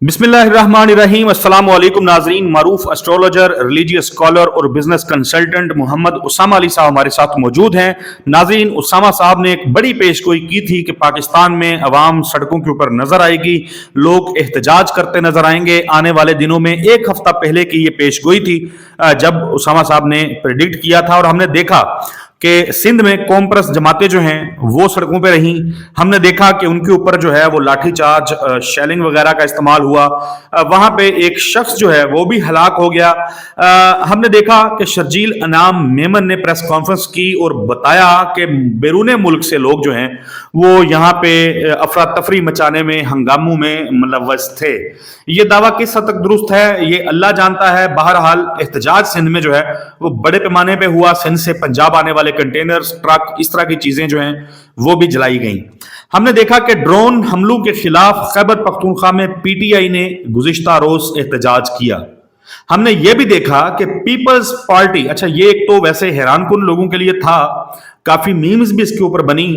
बिस्मिल्लाहिर्रहमानिर्रहीम। अस्सलाम वालेकुम नाजरीन। मारूफ एस्ट्रोलॉजर, रिलीजियस स्कॉलर और बिजनेस कंसल्टेंट मोहम्मद उसामा अली साहब हमारे साथ मौजूद हैं। नाजरीन, उसामा साहब ने एक बड़ी पेशगोई की थी कि पाकिस्तान में अवाम सड़कों के ऊपर नजर आएगी, लोग एहतजाज करते नजर आएंगे आने वाले दिनों में। एक हफ्ता पहले की ये पेशगोई थी जब उसामा साहब ने प्रिडिक्ट किया था, और हमने देखा कि सिंध में कॉमप्रस जमातें जो हैं वो सड़कों पे रहीं। हमने देखा कि उनके ऊपर जो है वो लाठीचार्ज, शेलिंग वगैरह का इस्तेमाल हुआ। वहां पे एक शख्स जो है वो भी हलाक हो गया। हमने देखा कि शर्जील अनाम मेमन ने प्रेस कॉन्फ्रेंस की और बताया कि बैरून मुल्क से लोग जो हैं वो यहाँ पे अफरा तफरी मचाने में, हंगामों में मुलव्वस थे। ये दावा किस हद तक दुरुस्त है ये अल्लाह जानता है। बहरहाल एहतजाज सिंध में जो है वो बड़े पैमाने पे हुआ। सिंध से पंजाब आने वाले कंटेनर्स, ट्रक, इस तरह की चीजें जो हैं वो भी जलाई गई। हमने देखा कि ड्रोन हमलों के खिलाफ खैबर पख्तूनख्वा में पीटीआई ने गुज़िश्ता रोज एहतजाज किया। हमने ये भी देखा कि पीपल्स पार्टी, अच्छा ये एक तो वैसे हैरान कुन लोगों के लिए था, काफी मीम्स भी इसके ऊपर बनी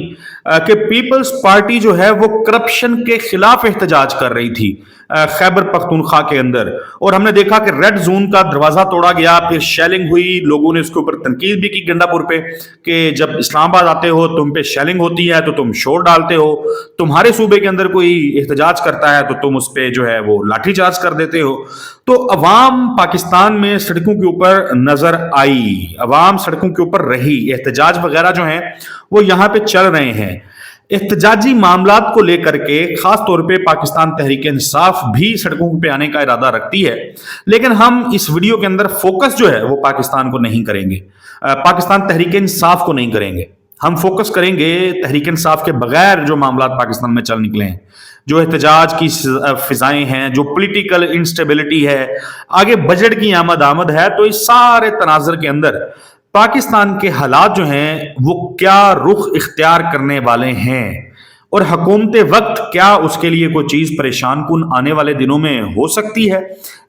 कि पीपल्स पार्टी जो है वो करप्शन के खिलाफ एहतजाज कर रही थी खैबर पख्तूनख्वा के अंदर। और हमने देखा कि रेड जोन का दरवाजा तोड़ा गया, फिर शेलिंग हुई, लोगों ने उसके ऊपर तनकीद भी की गंडापुर पे कि जब इस्लामाबाद आते हो तुम पे शेलिंग होती है तो तुम शोर डालते हो, तुम्हारे सूबे के अंदर कोई एहतजाज करता है तो तुम उस पर जो है वो लाठीचार्ज कर देते हो। तो अवाम पाकिस्तान में सड़कों के ऊपर नजर आई, अवाम सड़कों के ऊपर रही, एहतजाज वगैरह जो हैं वो यहाँ पे चल रहे हैं। एहतजाजी मामलात को लेकर के खास तौर पे पाकिस्तान तहरीक इंसाफ भी सड़कों पे आने का इरादा रखती है, लेकिन हम इस वीडियो के अंदर फोकस जो है वो पाकिस्तान को नहीं करेंगे, पाकिस्तान तहरीक इंसाफ को नहीं करेंगे। हम फोकस करेंगे तहरीक इंसाफ के बगैर जो मामलात पाकिस्तान में चल निकले हैं, जो एहतजाज की फिजाएं हैं, जो पॉलिटिकल इंस्टेबिलिटी है, आगे बजट की आमद है। तो इस सारे तनाजर के अंदर पाकिस्तान के हालात जो हैं वो क्या रुख इख्तियार करने वाले हैं, और हुकूमत वक्त क्या उसके लिए कोई चीज परेशान कुन आने वाले दिनों में हो सकती है,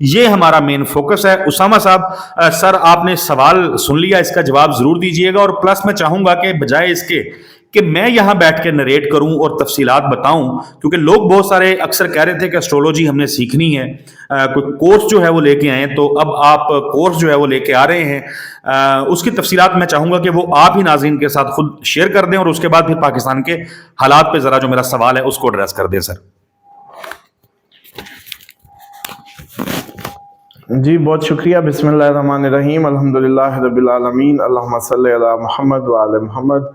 ये हमारा मेन फोकस है। उसामा साहब, सर आपने सवाल सुन लिया, इसका जवाब जरूर दीजिएगा। और प्लस मैं चाहूंगा कि बजाय इसके कि मैं यहां बैठ के नरेट करूं और तफसीलात बताऊं, क्योंकि लोग बहुत सारे अक्सर कह रहे थे कि एस्ट्रोलॉजी हमने सीखनी है, कोई कोर्स जो है वो लेके आए, तो अब आप कोर्स जो है वो लेके आ रहे हैं। उसकी तफसीलात मैं चाहूंगा कि वो आप ही नाज़रीन के साथ खुद शेयर कर दें, और उसके बाद फिर पाकिस्तान के हालात पे जरा जो मेरा सवाल है उसको एड्रेस कर दें सर। जी बहुत शुक्रिया। बिस्मिल्लाहिर्रहमानिर्रहीम, अल्हम्दुलिल्लाह रब्बिल आलमीन, अल्लाहुम्मा सल्ली अला मुहम्मद व आले मुहम्मद।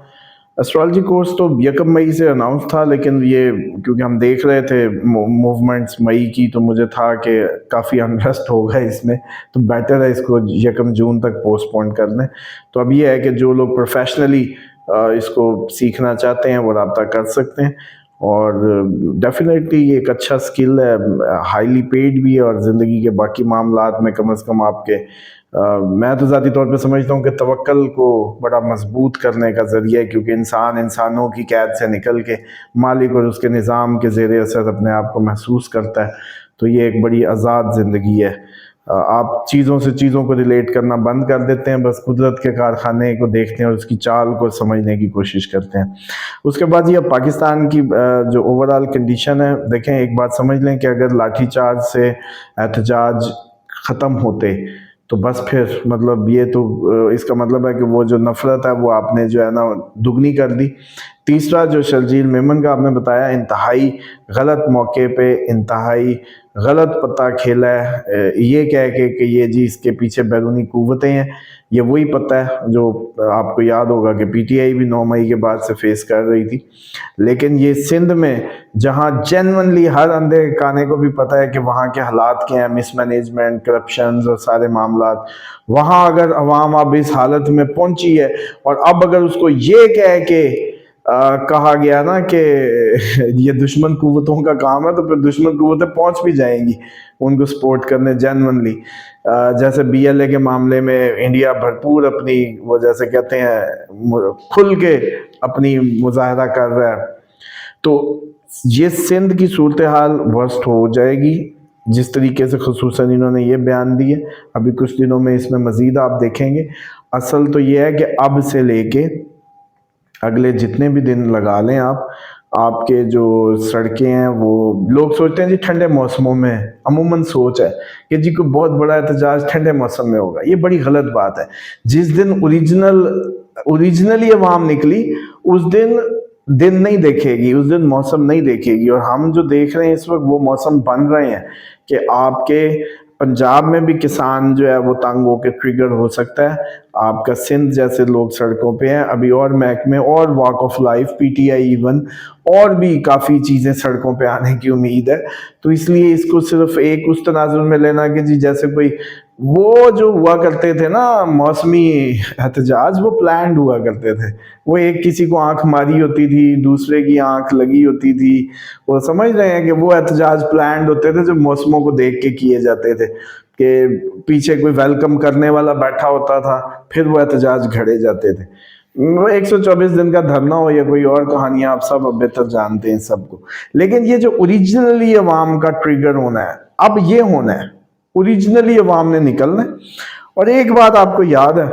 एस्ट्रोलॉजी कोर्स तो 1 मई से अनाउंस था, लेकिन ये क्योंकि हम देख रहे थे मूवमेंट्स मई की, तो मुझे था कि काफ़ी अनरेस्ट होगा इसमें, तो बेटर है इसको 1 जून तक पोस्टपोन कर लें। तो अब ये है कि जो लोग प्रोफेशनली इसको सीखना चाहते हैं वो रब्ता कर सकते हैं, और डेफिनेटली ये एक अच्छा स्किल है, हाईली पेड भी है, और ज़िंदगी के बाकी मामलात में कम से कम आपके मैं तो ज़ाती तौर पे समझता हूँ कि तवक्कल को बड़ा मजबूत करने का ज़रिया है, क्योंकि इंसान इंसानों की कैद से निकल के मालिक और उसके निज़ाम के ज़ेर असर अपने आप को महसूस करता है। तो ये एक बड़ी आज़ाद ज़िंदगी है। आप चीज़ों से चीज़ों को रिलेट करना बंद कर देते हैं, बस कुदरत के कारखाने को देखते हैं और उसकी चाल को समझने की कोशिश करते हैं। उसके बाद ये पाकिस्तान की जो ओवरऑल कंडीशन है, देखें एक बात समझ लें कि अगर लाठीचार्ज से एहतजाज ख़त्म होते तो बस फिर मतलब ये तो इसका मतलब है कि वो जो नफ़रत है वो आपने जो है ना दुगनी कर दी। तीसरा जो शर्जील मेमन का आपने बताया, इंतहाई गलत मौके पे इंतहाई गलत पता खेला है, ये कह के कि ये जी इसके पीछे बैरूनी कुव्वतें हैं। ये वही पता है जो आपको याद होगा कि पीटीआई भी 9 मई के बाद से फेस कर रही थी। लेकिन ये सिंध में जहाँ जेन्युइनली हर अंधे काने को भी पता है कि वहाँ के हालात क्या हैं, मिसमैनेजमेंट, करप्शन और सारे मामलात, वहाँ अगर अवाम अब इस हालत में पहुंची है, और अब अगर उसको ये कह के कहा गया ना कि ये दुश्मन कुव्वतों का काम है, तो फिर दुश्मन कुव्वतें पहुंच भी जाएंगी उनको सपोर्ट करने जेन्युइनली। जैसे बीएलए के मामले में इंडिया भरपूर अपनी वो जैसे कहते हैं खुल के अपनी मुजाहरा कर रहा है। तो ये सिंध की सूरत हाल वर्स्ट हो जाएगी जिस तरीके से खुसूसन इन्होंने ये बयान दिए। अभी कुछ दिनों में इसमें मज़ीद आप देखेंगे। असल तो ये है कि अब से लेके अगले जितने भी दिन लगा लें आप, آپ کے جو سڑکیں ہیں وہ لوگ سوچتے ہیں جی ٹھنڈے موسموں میں عموماً سوچ ہے کہ جی کوئی بہت بڑا احتجاج ٹھنڈے موسم میں ہوگا. یہ بڑی غلط بات ہے. جس دن اوریجنلی عوام نکلی اس دن نہیں دیکھے گی, اس دن موسم نہیں دیکھے گی. اور ہم جو دیکھ رہے ہیں اس وقت وہ موسم بن رہے ہیں کہ آپ کے پنجاب میں بھی کسان جو ہے وہ تنگ ہو کے ٹریگر ہو سکتا ہے. آپ کا سندھ جیسے لوگ سڑکوں پہ ہیں ابھی, اور محکمے اور walk of life P T I even اور بھی کافی چیزیں سڑکوں پہ آنے کی امید ہے. تو اس لیے اس کو صرف ایک اس تناظر میں لینا کہ جی جیسے کوئی وہ جو ہوا کرتے تھے نا موسمی احتجاج, وہ پلانڈ ہوا کرتے تھے. وہ ایک کسی کو آنکھ ماری ہوتی تھی, دوسرے کی آنکھ لگی ہوتی تھی. وہ سمجھ رہے ہیں کہ وہ احتجاج پلانڈ ہوتے تھے جو موسموں کو دیکھ کے کیے جاتے تھے, کہ پیچھے کوئی ویلکم کرنے والا بیٹھا ہوتا تھا, پھر وہ احتجاج گھڑے جاتے تھے. وہ 124 دن کا دھرنا ہو یا کوئی اور کہانیاں, آپ سب اب بہتر جانتے ہیں سب کو. لیکن یہ جو اوریجنلی عوام کا ٹریگر ہونا ہے, اب یہ ہونا ہے اوریجنلی عوام نے نکلنا ہے. اور ایک بات آپ کو یاد ہے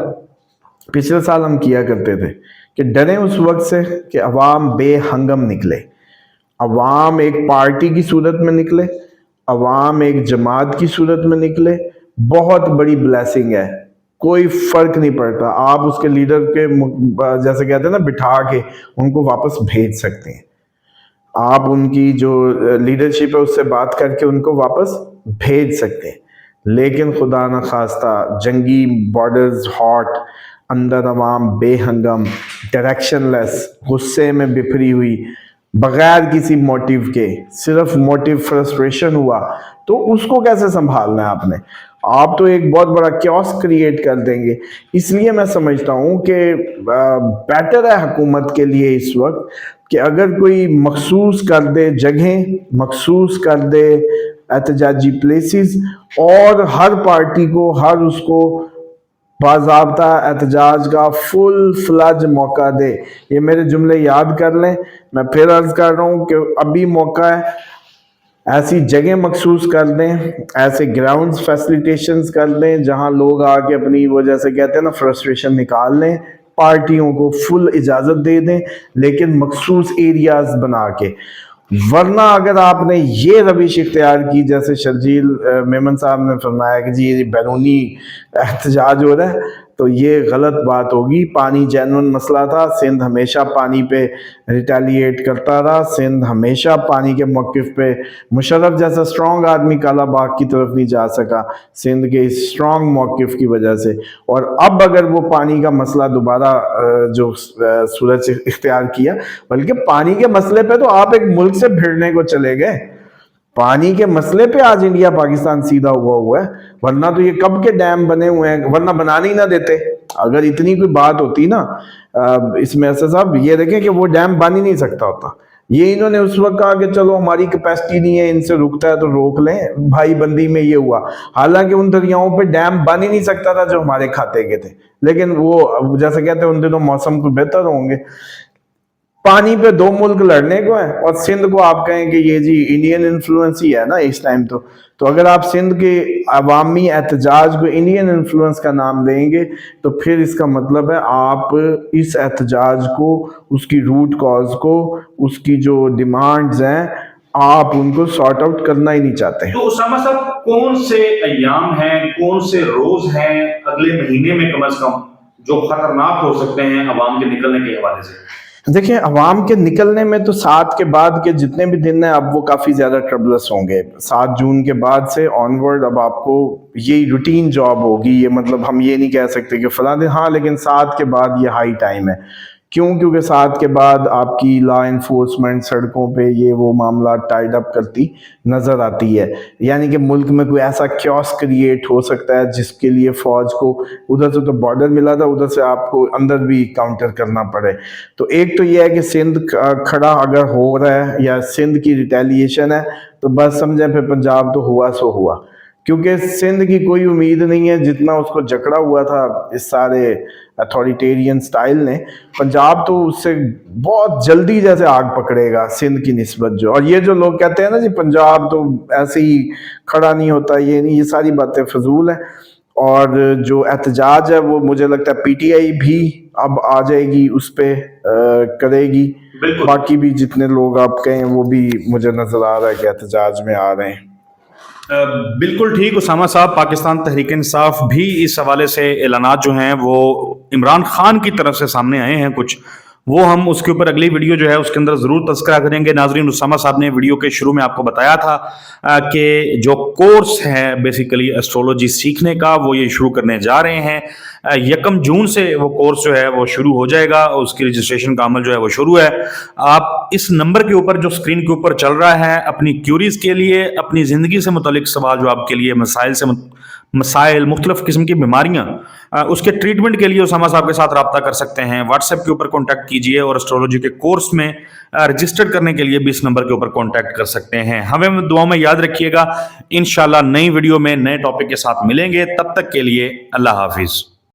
پچھلے سال ہم کیا کرتے تھے کہ ڈریں اس وقت سے کہ عوام بے ہنگم نکلے, عوام ایک پارٹی کی صورت میں نکلے, عوام ایک جماعت کی صورت میں نکلے, بہت بڑی بلیسنگ ہے. کوئی فرق نہیں پڑتا, آپ اس کے لیڈر کے جیسے کہتے ہیں نا بٹھا کے ان کو واپس بھیج سکتے ہیں. آپ ان کی جو لیڈرشپ ہے اس سے بات کر کے ان کو واپس بھیج سکتے ہیں. لیکن خدا نہ خواستہ جنگی بارڈرز ہاٹ, اندر عوام بے ہنگم, ڈائریکشن لیس, غصے میں بپھری ہوئی, بغیر کسی موٹیو کے, صرف موٹیو فرسٹریشن ہوا, تو اس کو کیسے سنبھالنا ہے آپ نے؟ آپ تو ایک بہت بڑا کیوس کریٹ کر دیں گے. اس لیے میں سمجھتا ہوں کہ بیٹر ہے حکومت کے لیے اس وقت کہ اگر کوئی مخصوص کر دے جگہیں, مخصوص کر دے احتجاجی پلیسز, اور ہر پارٹی کو, ہر اس کو باضابطہ احتجاج کا فل فلج موقع دے. یہ میرے جملے یاد کر لیں, میں پھر عرض کر رہا ہوں کہ ابھی موقع ہے. ایسی جگہ مخصوص کر دیں, ایسے گراؤنڈز فیسلیٹیشنز کر دیں جہاں لوگ آ کے اپنی وہ جیسے کہتے ہیں نا فرسٹریشن نکال لیں. پارٹیوں کو فل اجازت دے دیں لیکن مخصوص ایریاز بنا کے. ورنہ اگر آپ نے یہ روش اختیار کی جیسے شرجیل میمن صاحب نے فرمایا کہ جی یہ بیرونی احتجاج ہو رہا ہے, تو یہ غلط بات ہوگی. پانی جینون مسئلہ تھا, سندھ ہمیشہ پانی پہ ریٹیلیٹ کرتا رہا, سندھ ہمیشہ پانی کے موقف پہ, مشرف جیسا اسٹرانگ آدمی کالا باغ کی طرف نہیں جا سکا سندھ کے اس اسٹرانگ موقف کی وجہ سے. اور اب اگر وہ پانی کا مسئلہ دوبارہ جو صورت اختیار کیا, بلکہ پانی کے مسئلے پہ تو آپ ایک ملک سے بھیڑنے کو چلے گئے, پانی کے مسئلے پہ آج انڈیا پاکستان سیدھا ہوا ہے. ورنہ تو یہ کب کے ڈیم بنے ہوئے ہیں, ورنہ بنانے ہی نہ دیتے. اگر اتنی کوئی بات ہوتی نا اس میں ایسا صاحب, یہ دیکھیں کہ وہ ڈیم بن ہی نہیں سکتا ہوتا. یہ انہوں نے اس وقت کہا کہ چلو ہماری کیپیسٹی نہیں ہے, ان سے رکتا ہے تو روک لیں. بھائی بندی میں یہ ہوا, حالانکہ ان دریاؤں پہ ڈیم بن ہی نہیں سکتا تھا جو ہمارے کھاتے کے تھے. لیکن وہ جیسے کہتے ہیں ان دنوں موسم کو بہتر ہوں گے, پانی پہ دو ملک لڑنے کو ہیں, اور سندھ کو آپ کہیں کہ یہ جی انڈین انفلوئنس ہی ہے نا اس ٹائم. تو اگر آپ سندھ کے عوامی احتجاج کو انڈین انفلوئنس کا نام دیں گے تو پھر اس کا مطلب ہے آپ اس احتجاج کو, اس کی روٹ کاز کو, اس کی جو ڈیمانڈز ہیں, آپ ان کو سارٹ آؤٹ کرنا ہی نہیں چاہتے ہیں. تو اسامہ صاحب کون سے ایام ہیں, کون سے روز ہیں اگلے مہینے میں کم از کم جو خطرناک ہو سکتے ہیں عوام کے نکلنے کے حوالے سے؟ دیکھیں عوام کے نکلنے میں تو 7 کے بعد کے جتنے بھی دن ہیں اب وہ کافی زیادہ ٹربلس ہوں گے. 7 جون کے بعد سے آن ورڈ اب آپ کو یہی روٹین جاب ہوگی. یہ مطلب ہم یہ نہیں کہہ سکتے کہ فلاں دن, ہاں لیکن 7 کے بعد یہ ہائی ٹائم ہے. کیوں؟ کیونکہ 7 کے بعد آپ کی لا انفورسمنٹ سڑکوں پہ یہ وہ معاملات ٹائڈ اپ کرتی نظر آتی ہے. یعنی کہ ملک میں کوئی ایسا کیوس کریٹ ہو سکتا ہے جس کے لیے فوج کو ادھر سے تو بارڈر ملا تھا, ادھر سے آپ کو اندر بھی کاؤنٹر کرنا پڑے. تو ایک تو یہ ہے کہ سندھ کھڑا اگر ہو رہا ہے یا سندھ کی ریٹیلیشن ہے تو بس سمجھیں پھر پنجاب تو ہوا سو ہوا, کیونکہ سندھ کی کوئی امید نہیں ہے. جتنا اس کو جکڑا ہوا تھا اس سارے اتھارٹیرین سٹائل نے, پنجاب تو اس سے بہت جلدی جیسے آگ پکڑے گا سندھ کی نسبت جو. اور یہ جو لوگ کہتے ہیں نا جی پنجاب تو ایسے ہی کھڑا نہیں ہوتا, یہ نہیں, یہ ساری باتیں فضول ہیں. اور جو احتجاج ہے وہ مجھے لگتا ہے پی ٹی آئی بھی اب آ جائے گی, اس پہ کرے گی. बिल्कुल। बाकी भी जितने लोग आप कहें वो भी मुझे नजर आ रहा है कि एहतजाज में आ रहे हैं। बिल्कुल ठीक उसामा साहब, पाकिस्तान तहरीक इंसाफ भी इस हवाले से ऐलानात जो हैं वो इमरान खान की तरफ से सामने आए हैं कुछ, वो हम उसके ऊपर अगली वीडियो जो है उसके अंदर ज़रूर तज़किरा करेंगे। नाजरीन, उसामा साहब ने वीडियो के शुरू में आपको बताया था कि जो कोर्स है बेसिकली एस्ट्रोलॉजी सीखने का वो ये शुरू करने जा रहे हैं। 1 जून से वो कोर्स जो है वो शुरू हो जाएगा, उसकी रजिस्ट्रेशन का अमल जो है वो शुरू है। आप इस नंबर के ऊपर जो स्क्रीन के ऊपर चल रहा है, अपनी क्यूरीज के लिए, अपनी ज़िंदगी से मुतालिक सवाल जो आपके लिए मसाइल मुख्तलिफ किस्म की बीमारियां, उसके ट्रीटमेंट के लिए उसामा साहब के साथ रब्ता कर सकते हैं। व्हाट्सएप के ऊपर कॉन्टैक्ट कीजिए और एस्ट्रोलॉजी के कोर्स में रजिस्टर करने के लिए भी इस नंबर के ऊपर कॉन्टैक्ट कर सकते हैं। हमें दुआ में याद रखिएगा। इंशाल्लाह नई वीडियो में नए टॉपिक के साथ मिलेंगे। तब तक के लिए अल्लाह हाफिज़।